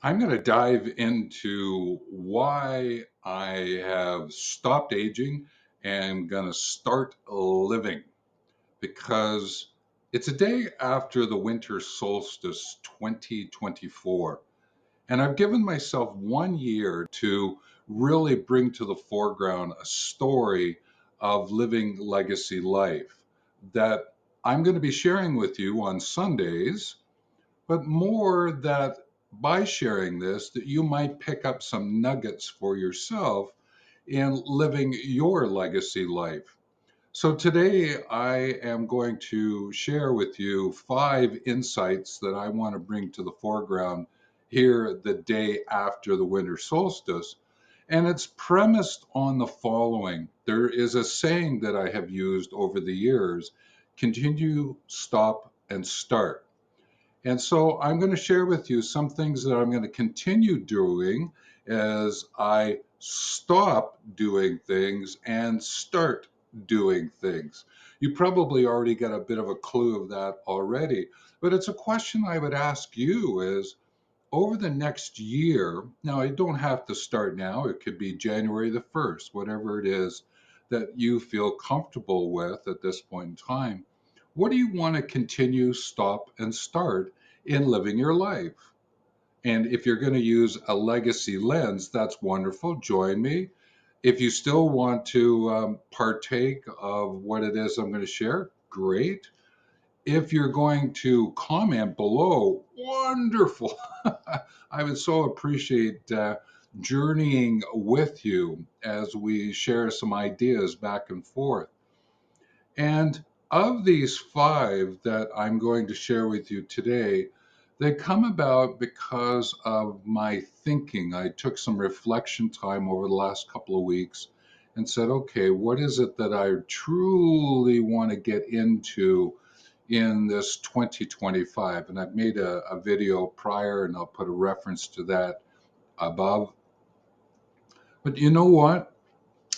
I'm going to dive into why I have stopped aging and going to start living because it's a day after the winter solstice 2024. And I've given myself 1 year to really bring to the foreground a story of living legacy life that I'm going to be sharing with you on Sundays, but more that by sharing this that you might pick up some nuggets for yourself in living your legacy life. So today I am going to share with you 5 insights that I want to bring to the foreground here the day after the winter solstice. And it's premised on the following. There is a saying that I have used over the years: continue, stop, and start. And so I'm going to share with you some things that I'm going to continue doing as I stop doing things and start doing things. You probably already got a bit of a clue of that already, but it's a question I would ask you is over the next year. Now, I don't have to start now. It could be January the 1st, whatever it is that you feel comfortable with at this point in time. What do you want to continue, stop, and start in living your life? And if you're going to use a legacy lens, that's wonderful. Join me. If you still want to partake of what it is I'm going to share, great. If you're going to comment below, wonderful. I would so appreciate journeying with you as we share some ideas back and forth. And of these 5 that I'm going to share with you today, they come about because of my thinking. I took some reflection time over the last couple of weeks and said, okay, what is it that I truly want to get into in this 2025? And I've made a video prior, and I'll put a reference to that above. But you know what?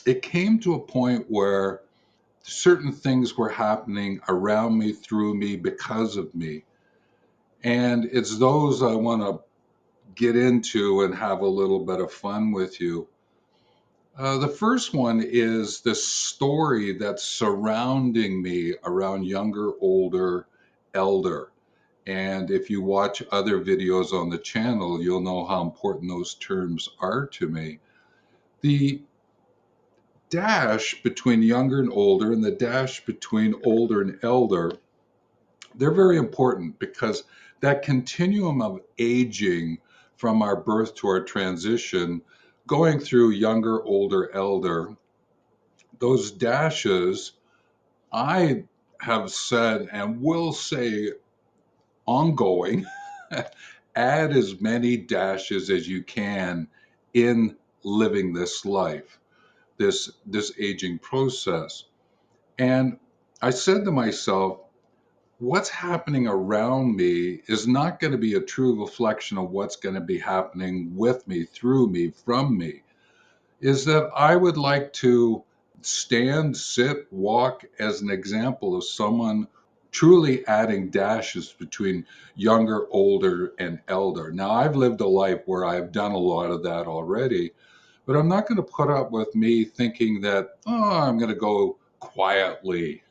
It came to a point where certain things were happening around me, through me, because of me. And it's those I want to get into and have a little bit of fun with you. The first one is the story that's surrounding me around younger, older, elder. And if you watch other videos on the channel, you'll know how important those terms are to me. The dash between younger and older and the dash between older and elder, they're very important because that continuum of aging from our birth to our transition, going through younger, older, elder, those dashes, I have said and will say ongoing, add as many dashes as you can in living this life, this aging process. And I said to myself, what's happening around me is not going to be a true reflection of what's going to be happening with me, through me, from me. Is that I would like to stand, sit, walk as an example of someone truly adding dashes between younger, older, and elder. Now, I've lived a life where I've done a lot of that already, but I'm not going to put up with me thinking that, oh, I'm going to go quietly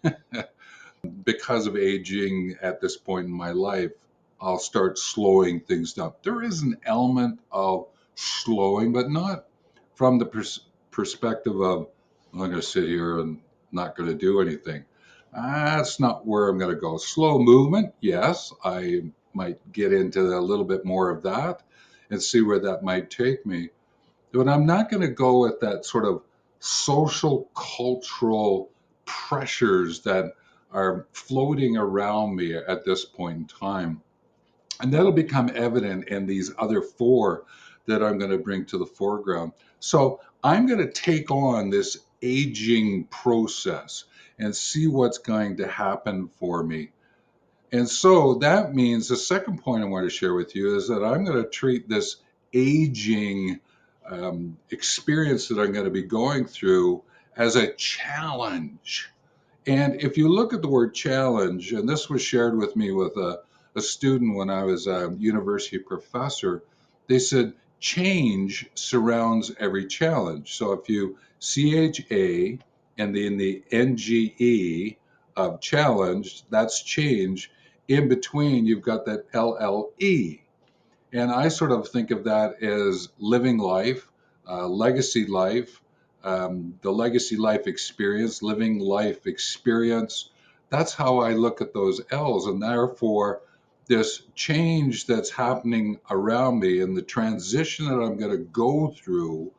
because of aging at this point in my life. I'll start slowing things down. There is an element of slowing, but not from the perspective of, I'm going to sit here and not going to do anything. That's not where I'm going to go. Slow movement, yes, I might get into a little bit more of that and see where that might take me. But I'm not going to go with that sort of social cultural pressures that are floating around me at this point in time. And that'll become evident in these other 4 that I'm going to bring to the foreground. So I'm going to take on this aging process and see what's going to happen for me. And so that means the second point I want to share with you is that I'm going to treat this aging experience that I'm going to be going through as a challenge. And if you look at the word challenge, and this was shared with me with a student when I was a university professor, they said change surrounds every challenge. So if you CHA and then the NGE of challenge, that's change. In between, you've got that LLE. And I sort of think of that as living life, legacy life, the legacy life experience, living life experience. That's how I look at those L's. And therefore, this change that's happening around me and the transition that I'm going to go through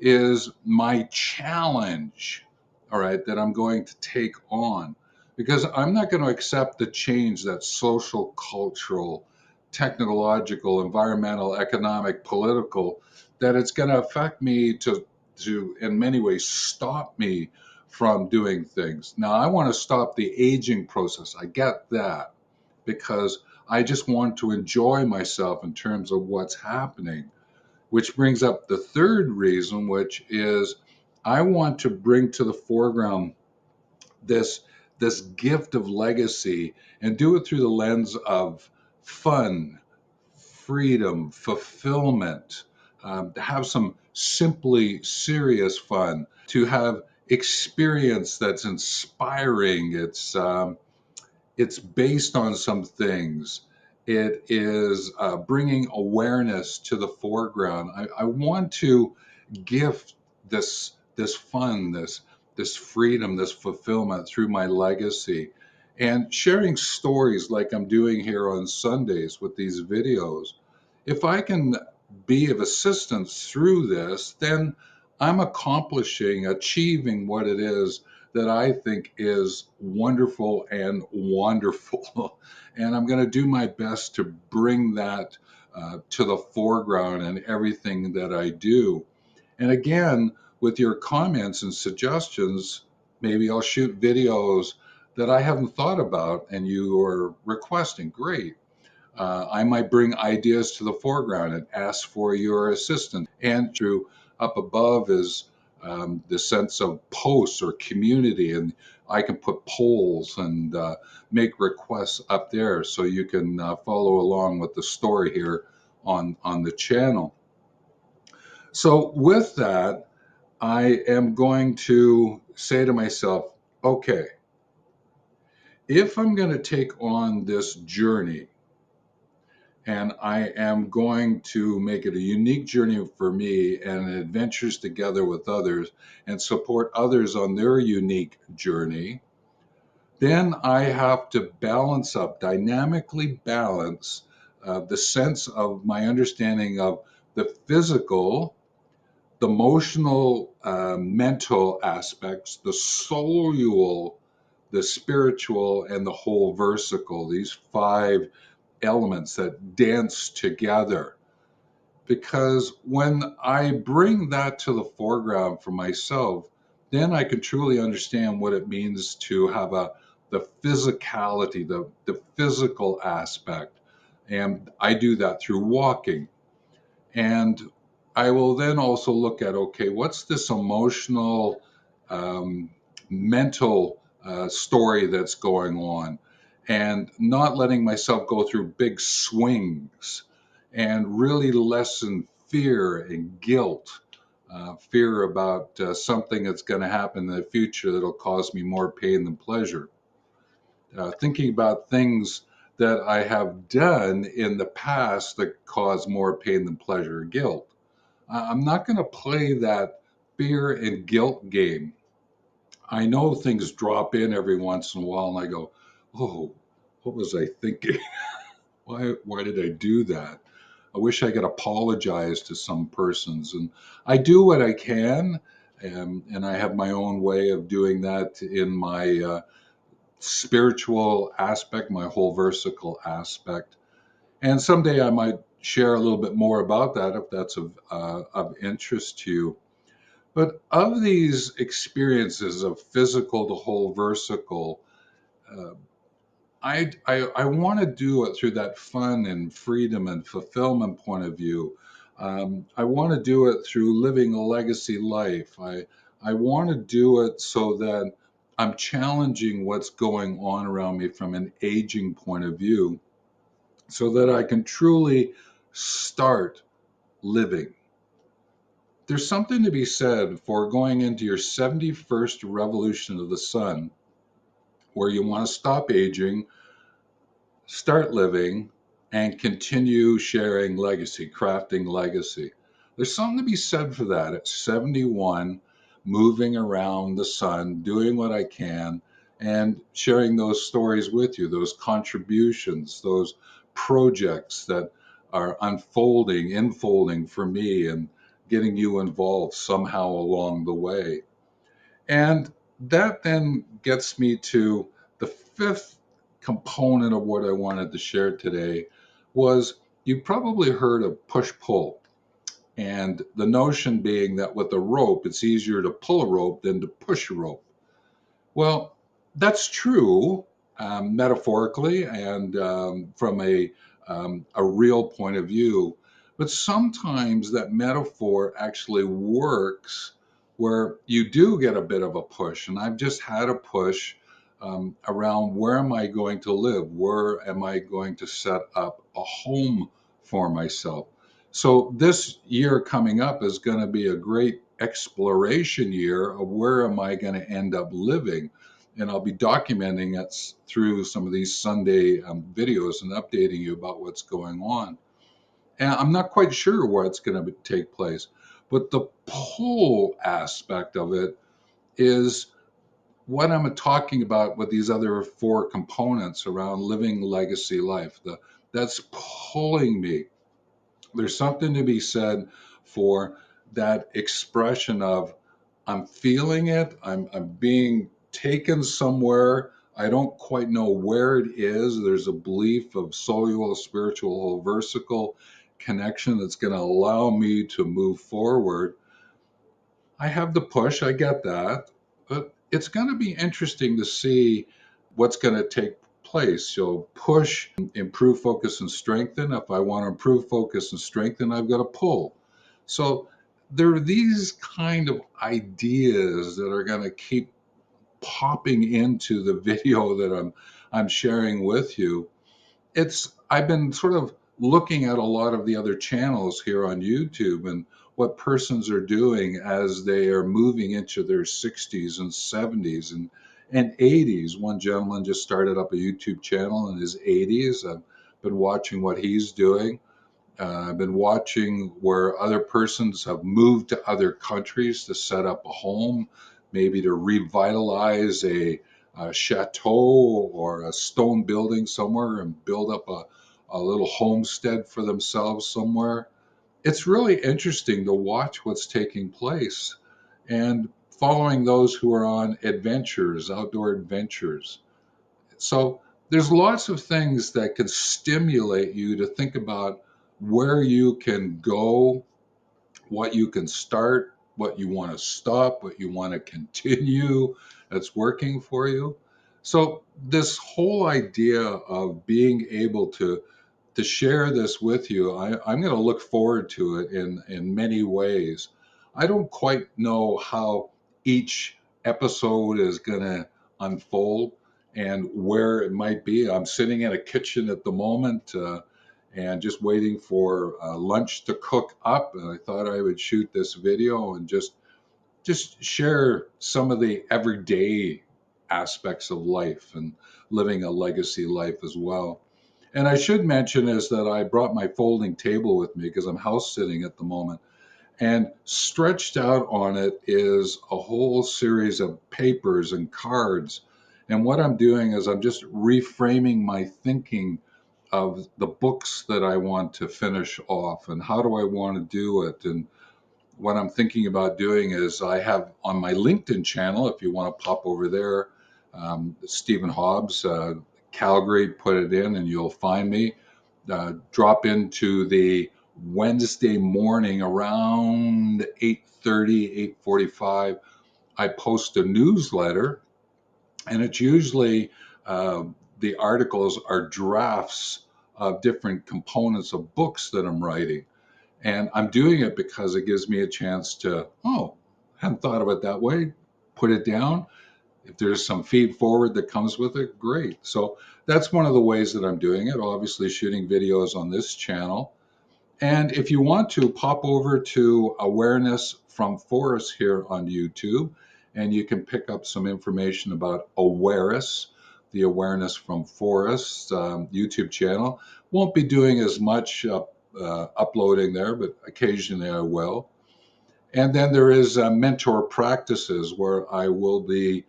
is my challenge, all right, that I'm going to take on. Because I'm not going to accept the change that's social, cultural, technological, environmental, economic, political, that it's going to affect me to in many ways stop me from doing things. Now I want to stop the aging process. I get that because I just want to enjoy myself in terms of what's happening, which brings up the third reason, which is I want to bring to the foreground this this gift of legacy and do it through the lens of fun, freedom, fulfillment, to have some simply serious fun, to have experience that's inspiring. It's based on some things. It is bringing awareness to the foreground. I want to gift this fun, this freedom, this fulfillment through my legacy, and sharing stories like I'm doing here on Sundays with these videos. If I can be of assistance through this, then I'm accomplishing, achieving what it is that I think is wonderful and wonderful. And I'm going to do my best to bring that to the foreground in everything that I do. And again, with your comments and suggestions, maybe I'll shoot videos that I haven't thought about and you are requesting. Great. I might bring ideas to the foreground and ask for your assistance. And through up above is the sense of posts or community, and I can put polls and make requests up there so you can follow along with the story here on the channel. So with that, I am going to say to myself, okay, if I'm going to take on this journey, and I am going to make it a unique journey for me and adventures together with others and support others on their unique journey, then I have to balance up, dynamically balance the sense of my understanding of the physical, the emotional, mental aspects, the soul, the spiritual, and the whole versicle, these five elements that dance together. Because when I bring that to the foreground for myself, then I can truly understand what it means to have the physicality, the physical aspect. And I do that through walking. And I will then also look at, okay, what's this emotional, um, mental story that's going on? And not letting myself go through big swings and really lessen fear and guilt, fear about something that's going to happen in the future that'll cause me more pain than pleasure. Thinking about things that I have done in the past that cause more pain than pleasure or guilt. I'm not going to play that fear and guilt game. I know things drop in every once in a while, and I go, "Oh, what was I thinking? Why did I do that? I wish I could apologize to some persons." And I do what I can, and I have my own way of doing that in my spiritual aspect, my whole versical aspect. And someday I might share a little bit more about that if that's of interest to you. But of these experiences of physical to whole versical, uh, I want to do it through that fun and freedom and fulfillment point of view. I want to do it through living a legacy life. I want to do it so that I'm challenging what's going on around me from an aging point of view so that I can truly start living. There's something to be said for going into your 71st revolution of the sun, where you want to stop aging, start living, and continue sharing legacy, crafting legacy. There's something to be said for that. At 71, moving around the sun, doing what I can, and sharing those stories with you, those contributions, those projects that are unfolding, infolding for me, and getting you involved somehow along the way. And that then gets me to the fifth component of what I wanted to share today was you probably heard of push pull. And the notion being that with a rope, it's easier to pull a rope than to push a rope. Well, that's true, metaphorically and from a real point of view. But sometimes that metaphor actually works where you do get a bit of a push. And I've just had a push around where am I going to live? Where am I going to set up a home for myself? So this year coming up is going to be a great exploration year of where am I going to end up living. And I'll be documenting it through some of these Sunday videos and updating you about what's going on. And I'm not quite sure where it's going to take place, but the pull aspect of it is what I'm talking about with these other four components around living legacy life. That's pulling me. There's something to be said for that expression of I'm feeling it, I'm being taken somewhere. I don't quite know where it is. There's a belief of soul, spiritual, whole vertical connection that's going to allow me to move forward. I have the push, I get that, but it's going to be interesting to see what's going to take place. So, push, improve focus and strengthen. If I want to improve focus and strengthen, I've got to pull. So, there are these kind of ideas that are going to keep popping into the video that I'm sharing with you. It's I've been sort of looking at a lot of the other channels here on YouTube and what persons are doing as they are moving into their 60s and 70s and 80s. One gentleman just started up a YouTube channel in his 80s. I've been watching what he's doing. I've been watching where other persons have moved to other countries to set up a home, maybe to revitalize a chateau or a stone building somewhere and build up a little homestead for themselves somewhere. It's really interesting to watch what's taking place and following those who are on adventures, outdoor adventures. So there's lots of things that can stimulate you to think about where you can go, what you can start, what you want to stop, what you want to continue that's working for you. So this whole idea of being able to share this with you, I'm going to look forward to it in many ways. I don't quite know how each episode is going to unfold and where it might be. I'm sitting in a kitchen at the moment and just waiting for lunch to cook up. And I thought I would shoot this video and just share some of the everyday aspects of life and living a legacy life as well. And I should mention is that I brought my folding table with me because I'm house sitting at the moment. And stretched out on it is a whole series of papers and cards. And what I'm doing is I'm just reframing my thinking of the books that I want to finish off and how do I want to do it. And what I'm thinking about doing is I have on my LinkedIn channel, if you want to pop over there, Stephen Hobbs, Calgary, put it in and you'll find me. Drop into the Wednesday morning around 8:30, 8:45. I post a newsletter, and it's usually the articles are drafts of different components of books that I'm writing. And I'm doing it because it gives me a chance to, oh, hadn't thought of it that way, put it down. If there's some feed forward that comes with it, great. So that's one of the ways that I'm doing it. Obviously, shooting videos on this channel. And if you want to, pop over to Awareness from Forest here on YouTube, and you can pick up some information about Awareness, the Awareness from Forest YouTube channel. Won't be doing as much uploading there, but occasionally I will. And then there is mentor practices where I will be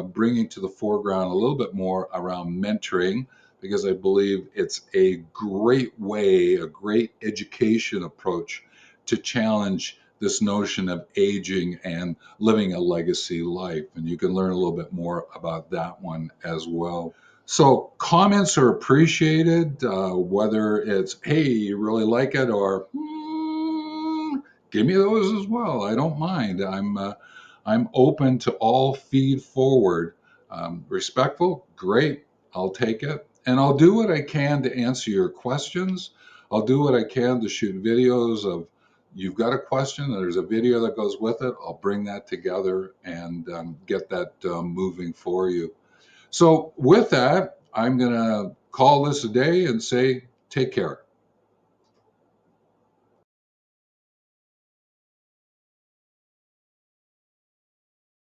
bringing to the foreground a little bit more around mentoring because I believe it's a great way, a great education approach to challenge this notion of aging and living a legacy life. And you can learn a little bit more about that one as well. So comments are appreciated, whether it's, hey, you really like it, or give me those as well. I don't mind. I'm open to all feed forward. Respectful, great. I'll take it, and I'll do what I can to answer your questions. I'll do what I can to shoot videos of. You've got a question, and there's a video that goes with it. I'll bring that together and get that moving for you. So, with that, I'm going to call this a day and say, take care.